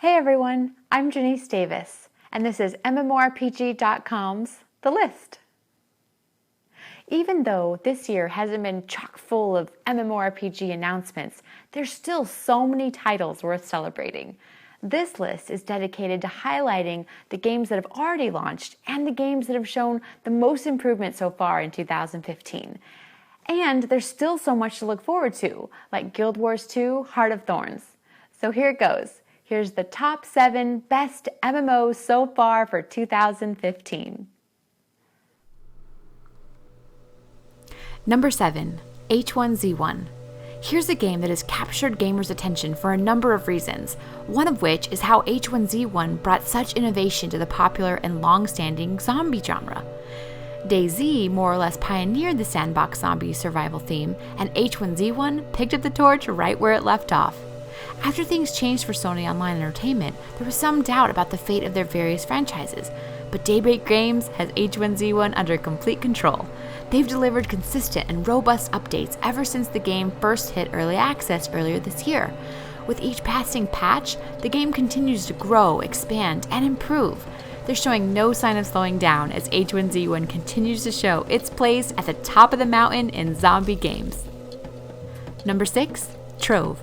Hey everyone, I'm Janice Davis, and this is MMORPG.com's The List. Even though this year hasn't been chock full of MMORPG announcements, there's still so many titles worth celebrating. This list is dedicated to highlighting the games that have already launched and the games that have shown the most improvement so far in 2015. And there's still so much to look forward to, like Guild Wars 2: Heart of Thorns. So here it goes. Here's the top 7 best MMOs so far for 2015. Number 7, H1Z1. Here's a game that has captured gamers' attention for a number of reasons, one of which is how H1Z1 brought such innovation to the popular and long-standing zombie genre. DayZ more or less pioneered the sandbox zombie survival theme, and H1Z1 picked up the torch right where it left off. After things changed for Sony Online Entertainment, there was some doubt about the fate of their various franchises, but Daybreak Games has H1Z1 under complete control. They've delivered consistent and robust updates ever since the game first hit early access earlier this year. With each passing patch, the game continues to grow, expand, and improve. They're showing no sign of slowing down as H1Z1 continues to show its place at the top of the mountain in zombie games. Number 6, Trove.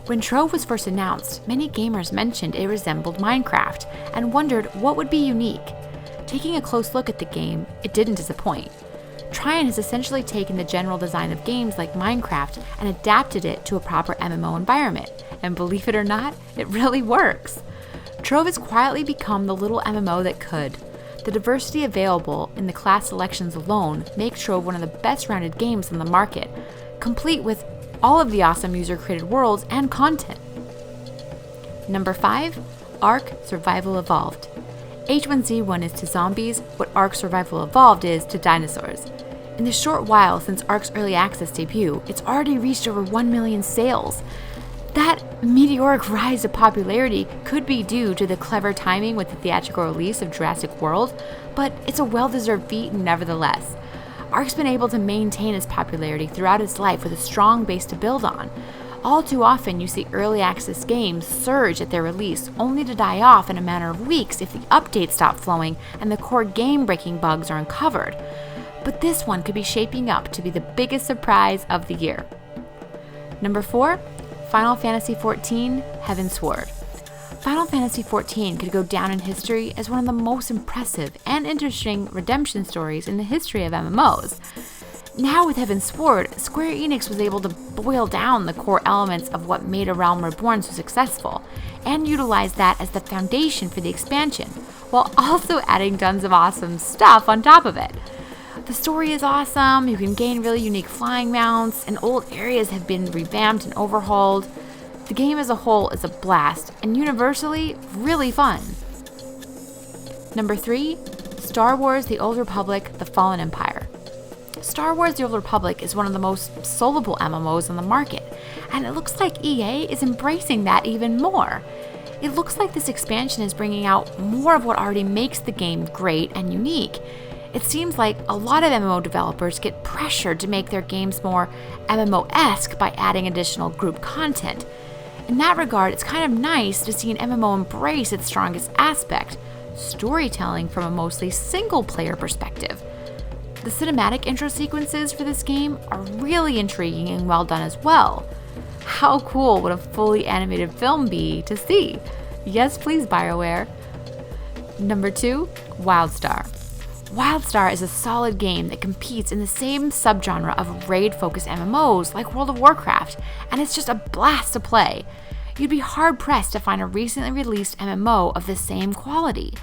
When Trove was first announced, many gamers mentioned it resembled Minecraft and wondered what would be unique. Taking a close look at the game, it didn't disappoint. Trion has essentially taken the general design of games like Minecraft and adapted it to a proper MMO environment, and believe it or not, it really works. Trove has quietly become the little MMO that could. The diversity available in the class selections alone makes Trove one of the best-rounded games on the market, complete with all of the awesome user-created worlds and content. Number 5, Ark Survival Evolved. H1Z1 is to zombies what Ark Survival Evolved is to dinosaurs. In the short while since Ark's early access debut, it's already reached over 1 million sales. That meteoric rise of popularity could be due to the clever timing with the theatrical release of Jurassic World, but it's a well-deserved feat nevertheless. Ark's been able to maintain its popularity throughout its life with a strong base to build on. All too often, you see early access games surge at their release, only to die off in a matter of weeks if the updates stop flowing and the core game-breaking bugs are uncovered. But this one could be shaping up to be the biggest surprise of the year. Number 4, Final Fantasy XIV: Heavensward. Final Fantasy XIV could go down in history as one of the most impressive and interesting redemption stories in the history of MMOs. Now with Heavensward, Square Enix was able to boil down the core elements of what made A Realm Reborn so successful, and utilize that as the foundation for the expansion, while also adding tons of awesome stuff on top of it. The story is awesome, you can gain really unique flying mounts, and old areas have been revamped and overhauled. The game as a whole is a blast, and universally, really fun. Number 3, Star Wars: The Old Republic: The Fallen Empire. Star Wars: The Old Republic is one of the most soloable MMOs on the market, and it looks like EA is embracing that even more. It looks like this expansion is bringing out more of what already makes the game great and unique. It seems like a lot of MMO developers get pressured to make their games more MMO-esque by adding additional group content. In that regard, it's kind of nice to see an MMO embrace its strongest aspect, storytelling from a mostly single-player perspective. The cinematic intro sequences for this game are really intriguing and well done as well. How cool would a fully animated film be to see? Yes, please, BioWare. Number 2, Wildstar. Wildstar is a solid game that competes in the same subgenre of raid-focused MMOs like World of Warcraft, and it's just a blast to play. You'd be hard-pressed to find a recently released MMO of the same quality.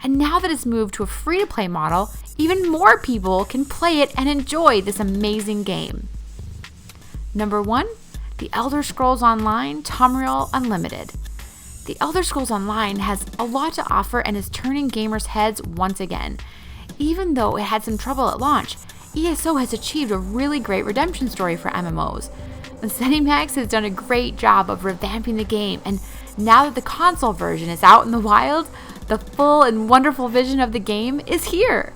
And now that it's moved to a free-to-play model, even more people can play it and enjoy this amazing game. Number 1, The Elder Scrolls Online: Tamriel Unlimited. The Elder Scrolls Online has a lot to offer and is turning gamers' heads once again. Even though it had some trouble at launch, ESO has achieved a really great redemption story for MMOs. ZeniMax has done a great job of revamping the game, and now that the console version is out in the wild, the full and wonderful vision of the game is here.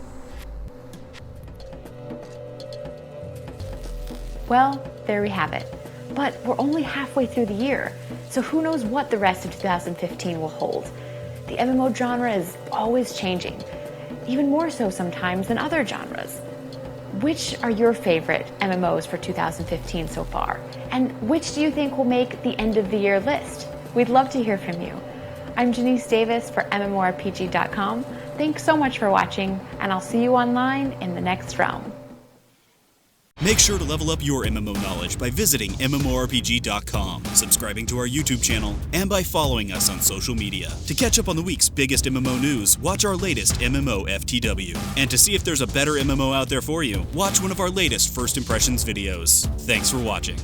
Well, there we have it. But we're only halfway through the year, so who knows what the rest of 2015 will hold. The MMO genre is always changing, even more so sometimes than other genres. Which are your favorite MMOs for 2015 so far? And which do you think will make the end of the year list? We'd love to hear from you. I'm Janice Davis for MMORPG.com. Thanks so much for watching, and I'll see you online in the next realm. Make sure to level up your MMO knowledge by visiting MMORPG.com, subscribing to our YouTube channel, and by following us on social media. To catch up on the week's biggest MMO news, watch our latest MMO FTW. And to see if there's a better MMO out there for you, watch one of our latest First Impressions videos. Thanks for watching.